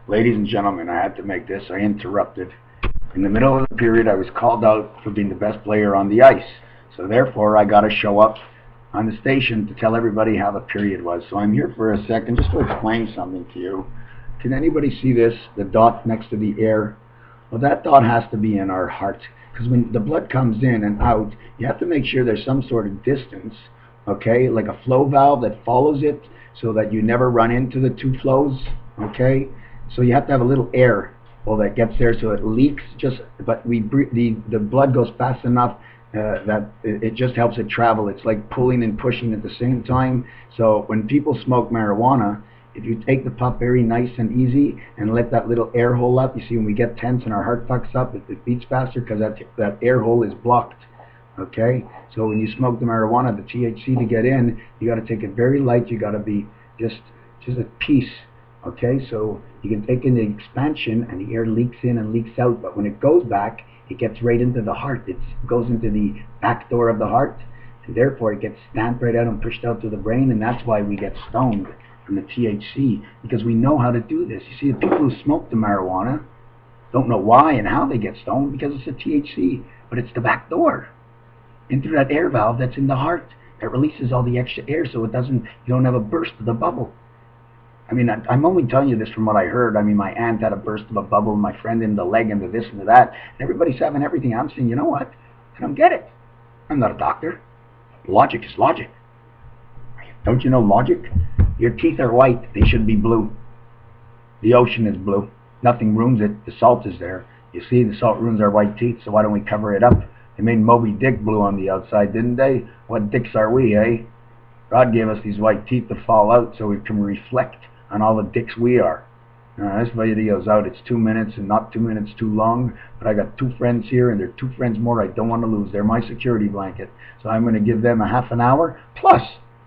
Ladies and gentlemen, I had to make this. I interrupted. In the middle of the period, I was called out for being the best player on the ice. So therefore, I got to show up on the station to tell everybody how the period was. So I'm here for a second just to explain something to you. Can anybody see this? The dot next to the air? Well, that dot has to be in our heart. Because when the blood comes in and out, you have to make sure there's some sort of distance, okay? Like a flow valve that follows it so that you never run into the two flows, okay? So you have to have a little air that gets there so it leaks, but the blood goes fast enough that it just helps it travel. It's like pulling and pushing at the same time. So when people smoke marijuana, if you take the puff very nice and easy and let that little air hole up, you see when we get tense and our heart fucks up, it beats faster because that air hole is blocked. Okay, so when you smoke the marijuana, the THC to get in, you got to take it very light. You got to be just a piece. Okay, so you can take in the expansion and the air leaks in and leaks out, but when it goes back, it gets right into the heart. It goes into the back door of the heart, and therefore it gets stamped right out and pushed out to the brain, and that's why we get stoned from the THC, because we know how to do this. You see, the people who smoke the marijuana don't know why and how they get stoned because it's the THC, but it's the back door into that air valve that's in the heart that releases all the extra air so you don't have a burst of the bubble. I mean, I'm only telling you this from what I heard. I mean, my aunt had a burst of a bubble, my friend in the leg and the this and the that, and everybody's having everything. I'm saying, you know what? I don't get it. I'm not a doctor. Logic is logic. Don't you know logic? Your teeth are white. They should be blue. The ocean is blue. Nothing ruins it. The salt is there. You see, the salt ruins our white teeth, so why don't we cover it up? They made Moby Dick blue on the outside, didn't they? What dicks are we, eh? God gave us these white teeth to fall out so we can reflect on all the dicks we are. This video's out. It's 2 minutes and not 2 minutes too long, but I got two friends here and there are two friends more I don't want to lose. They're my security blanket. So I'm going to give them a half an hour plus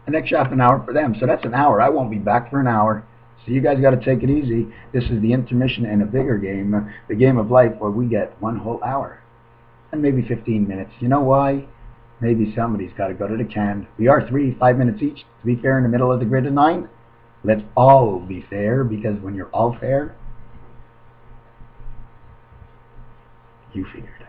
an extra half an hour for them. So that's an hour. I won't be back for an hour. So you guys got to take it easy. This is the intermission in a bigger game, the game of life, where we get 1 whole hour and maybe 15 minutes. You know why? Maybe somebody's got to go to the can. We are 5 minutes each. To be fair, in the middle of the grid of 9. Let's all be fair, because when you're all fair, you figure.